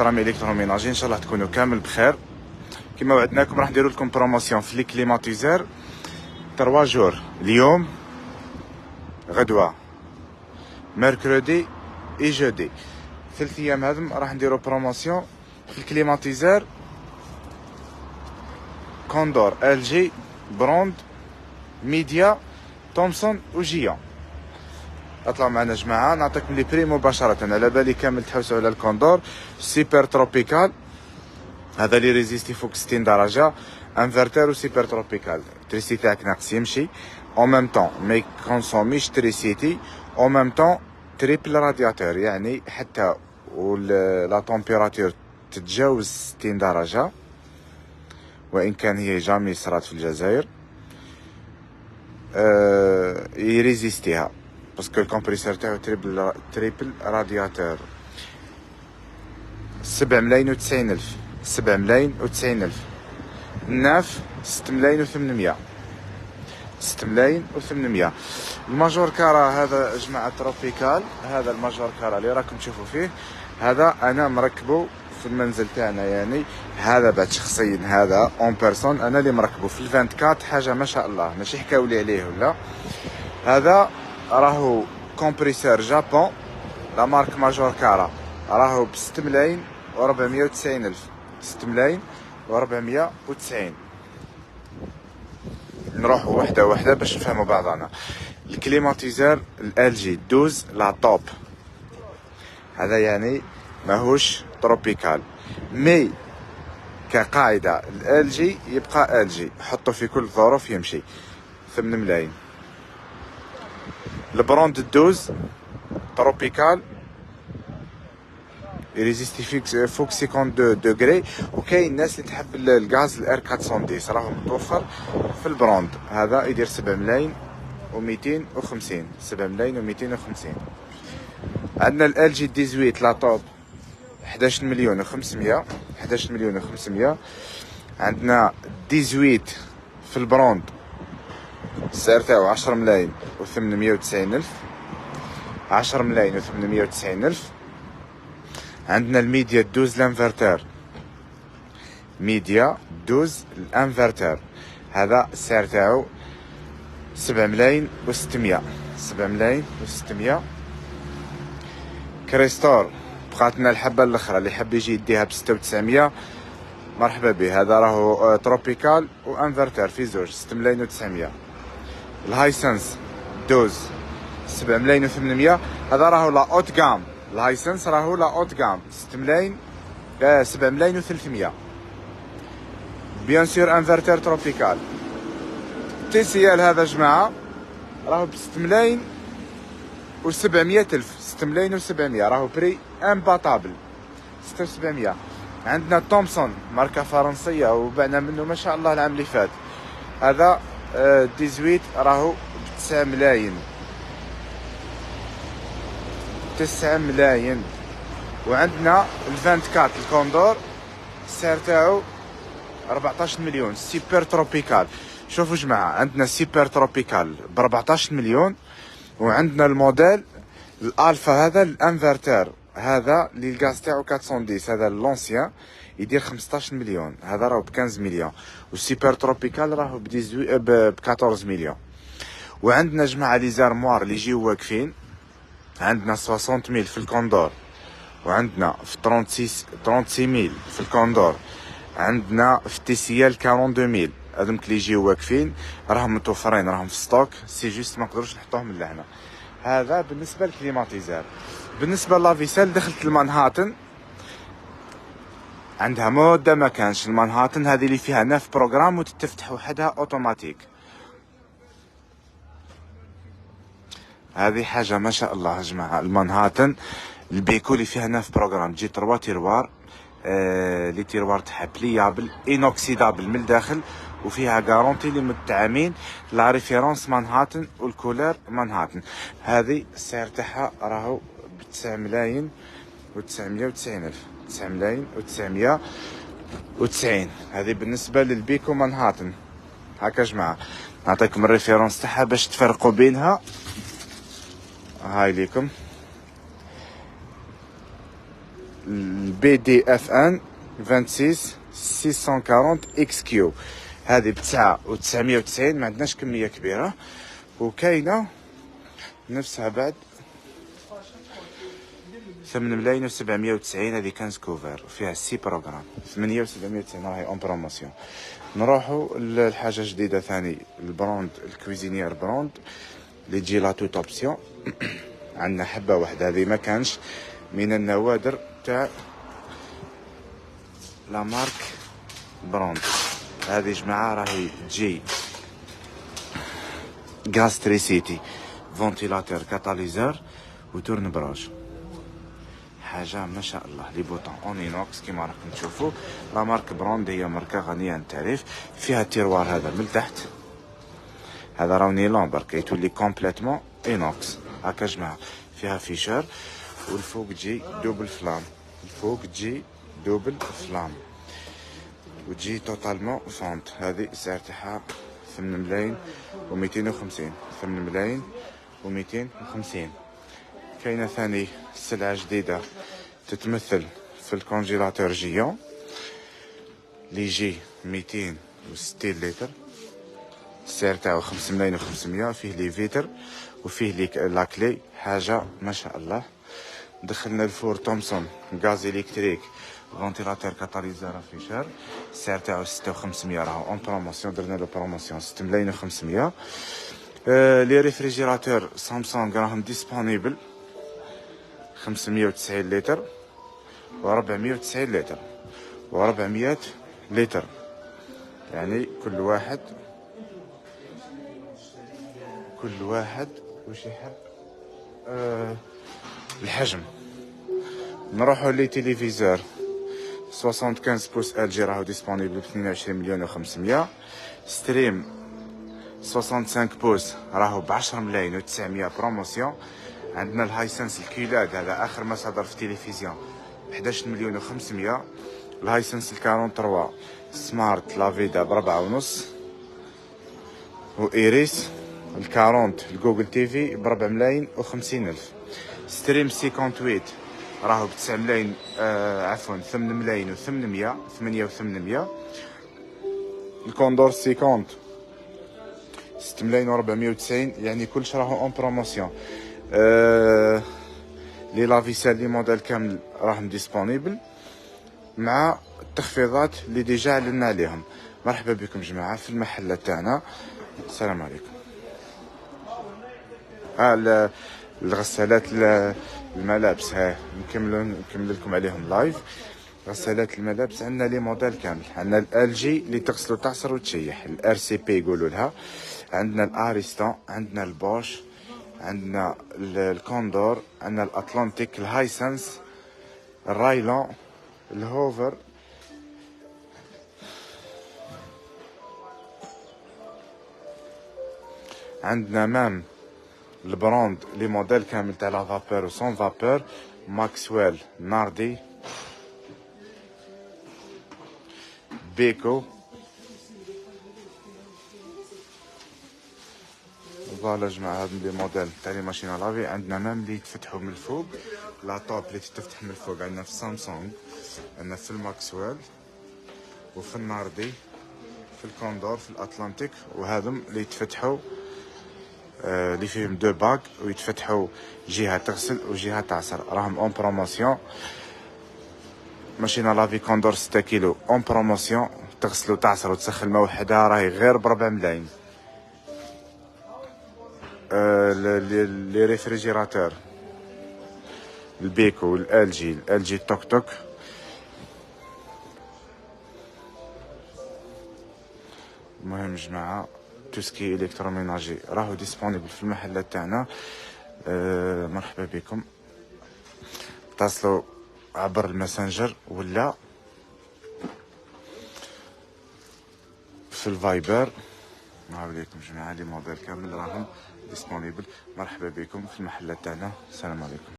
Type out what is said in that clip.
قناه رامي الكتروميناجي. ان شاء الله تكونوا كامل بخير. كما وعدناكم راح نديروا لكم بروموسيون في لي كليماتيزور 3 جور، اليوم غدوه ميركودي اي جودي، 3 ايام هذم راح نديروا بروموسيون في الكليماتيزور كوندور، ال جي، بروند، ميديا، تومسون وجيون. اطلعوا معنا جماعه نعطيكم لي بري مباشره. على بالي كامل تحوسوا على الكوندور سوبر تروبيكال، هذا اللي ريزيستي فوق 60 درجه، انفرتر وسوبر تروبيكال. التريسي تاعك ناقص يمشي او ميم طون ما يكونسوميش تريسيتي، او ميم طون تريبل رادياتور، يعني حتى لا تمبيراتور تتجاوز 60 درجه، وان كان هي جامي صرات في الجزائر. يريزيستيها باسكو الكمبريسور تاعو تريبل رادياتور. 7,90,000 7,90,000 الناف 6,800 6,800. الماجور كارا هذا جماعة تروبيكال، هذا الماجور كارا اللي راكم تشوفوا فيه، هذا انا مركبه في المنزل تاعنا، يعني هذا بعد شخصيا، هذا اون بيرسون انا اللي مركبه في الفانتكات، حاجه ما شاء الله ماشي حكاولي عليه ولا. هذا راهو كومبريسور جابون، لا مارك ماجور كارا، راهو ب 6,490,000 6,490. نروحوا وحده وحده باش نفهموا بعضنا. الكليماتيزور ال جي 12 لا توب، هذا يعني ماهوش تروبيكال، مي كقاعدة ال جي يبقى ال جي، حطه في كل الظروف يمشي. 8 ملايين. البروند 12 تروبيكال يريزيستي فوق 52 دوغري، وكاين الناس اللي تحب الغاز الار 410 راهو متوفر في البروند، هذا يدير 7 ملايين و250 7 ملايين و250. عندنا ال جي 18 لا توب 11 مليون و500 11 مليون و500. عندنا 18 في البروند السعر تاعو 10 ملايين و890,000 10 ملايين و890,000. عندنا الميديا 12 الانفرتر، ميديا 12 الانفرتر، هذا السعر تاعو 7 ملايين و600 7 ملايين و600. كريستور بقات لنا الحبه الاخرى، اللي حب يجي يديها ب 6,900 مرحبا به، هذا راهو تروبيكال وانفرتر في زوج 6 ملايين و900. الهايسنس 12 7 ملايين و800، هذا راهو لا اوت جام، الهايسنس راهو لا اوت جام 6 ملايين 7 ملايين و300. بيان سور انفرتر تروبيكال. تي سي ال هذا جماعه راهو ب 6 ملايين و700,000 6 ملايين و700، راهو بري امباتابل 6,700. عندنا تومسون ماركه فرنسيه وبعنا منه ما شاء الله العام اللي فات، هذا 18 راهو ب 9 ملايين 9 ملايين. وعندنا الفانتكات الكوندور السعر تاعو 14 مليون سوبر تروبيكال. شوفوا جماعه، عندنا سوبر تروبيكال ب 14 مليون، وعندنا الموديل الالفا هذا الانفرتر، هذا اللي الغاز تاعو 410، هذا لونسيان يدير 15 مليون، هذا راهو ب 15 مليون، والسوبر تروبيكال راهو ب 14 مليون. وعندنا جماعه لي زارموار اللي يجيو واقفين، عندنا 60,000 في الكوندور، وعندنا في 36,000 في الكوندور، عندنا في تيسيال 42,000. هذوك اللي يجيو واقفين راهم متوفرين، راهم في ستوك، سي جوست ما نقدروش نحطوهم من لهنا. هذا بالنسبه للكليماتيزار. بالنسبه لافيسيل دخلت المانهاتن، عندها مده ما كانش المانهاتن، هذه اللي فيها 9 بروغرام وتتفتح وحدها اوتوماتيك، هذه حاجه ما شاء الله يا جماعه. المانهاتن البيكو اللي فيها 9 بروغرام، تجي 3 تيروار، لي تيروار تاعها بليابل انوكسيدابل من الداخل، وفيها غارونتي لمدة عامين، لا ريفيرونس مانهاتن والكولر مانهاتن. هذه السعر تاعها راهو ب 9 ملايين و990,000 9 ملايين و990. هذه بالنسبة للبيكو مانهاتن. هكا جماعة نعطيكم الريفيرونس تاعها باش تفرقوا بينها، هاي ليكم البي دي اف ان 26 640 اكس كيو، هذه بتسعة و990، ما عندناش كميه كبيره. وكاينه نفسها بعد 8,790، هذه كان سكوفر فيها 6 بروغرام 8,790 راهي اون بروموسيون. نروحوا لحاجه جديده ثاني، البروند الكويزينيير بروند اللي تجي لا توت اوبسيون. عندنا حبه واحده، هذه ما كانش من النوادر تاع لا مارك بروند. هذه جماعه راهي تجي غاستريسيتي، فونتيلاتور، كاتاليزور وتورن براج، حاجه ما شاء الله. لي بوطون اون اينوكس كيما راكم تشوفوا. لا مارك بروند هي ماركه غنيه عن التعريف. فيها التيروار هذا من تحت، هذا راه نيلون برك يتولي كومبليتمون اينوكس هكا جماعه. فيها فيشر، والفوق تجي دوبل فلام، الفوق تجي دوبل فلام، وتجي توتالمون فونت. هذه السعر تاعها 8,250، 8,250. كاينه ثاني سلعه جديده تتمثل في الكونجيلاتور جيون اللي يجي 260 لتر، السعر تاعو 5,500. فيه لي فيتر وفيه لي لاكلي، حاجه ما شاء الله. دخلنا الفور تومسون غاز الكتريك، فونتيلاتور كاتاليزور فيشر، السعر تاعو 6,500، راهو اون بروموسيون، درنا له بروموسيون 6,500. لي ريفريجيراتور سامسونج راهم ديسپونيبل 590 لتر و490 لتر و400 لتر، يعني كل واحد وش يحب الحجم. نروحوا لي تيليفزور 75 بوس ال جي، راهو ديسپونيبل ب 22,500,000. ستريم 65 بوس راهو ب 10,900,000 بروموسيون. عندنا الهايسنس الكيلاد، هذا اخر ما صدر في التلفزيون ب 11,500,000. الهايسنس 43 سمارت لافيدا ب 4.5، وايريس 40 الجوجل تي في ب 4,50,000. ستريم 58 راهو ب 9 ملايين، عفوا 8,800,000. الكوندور 50 6,490,000، يعني كلش راهو اون بروموسيون. لي لافيسال لي موديل كامل راهم ديسپونيبل مع التخفيضات اللي ديجا علنا عليهم. مرحبا بكم جماعه في المحل تاعنا. السلام عليكم. الغسالات الملابس، ها نكمل لكم عليهم لايف. غسالات الملابس عندنا لي موديل كامل. عندنا الال جي اللي تغسل وتعصر وتشيح، الار سي بي يقولوا لها. عندنا الاريستون، عندنا البوش، عندنا الكوندور، عندنا الاتلانتيك، الهايسنس، الرايلون، الهوفر. عندنا مام البراند لي موديل كامل تاع لا فابور و سون فابور، ماكسويل، ناردي، بيكو. فوالا جماعة هاد لي موديل تاع لي ماشين لافي. عندنا مام اللي يتفتحوا من الفوق، لا توب اللي تفتح من الفوق عندنا في سامسونج، عندنا في الماكسويل وفي الناردي، في الكوندور، في الاتلانتيك. وهذم اللي يتفتحوا اللي فيهم دو باك ويتفتحوا جهه تغسل وجهه تعصر، راهم اون بروموسيون. ماشينا لافي كوندور 6 كيلو اون بروموسيون، تغسل وتعصر وتسخن الماء وحدها راهي غير ب 4 ملايين. لي ريفريجيراتور البيكو والال جي توك توك. المهم جماعه توسكي الكتروميناجي راهو ديسپونيبل في المحلات تاعنا. مرحبا بكم، اتصلوا عبر الماسنجر ولا في الفايبر. نعاودلكم جماعه لي موديل كامل راهم ديسپونيبل. مرحبا بكم في المحلات تاعنا. السلام عليكم.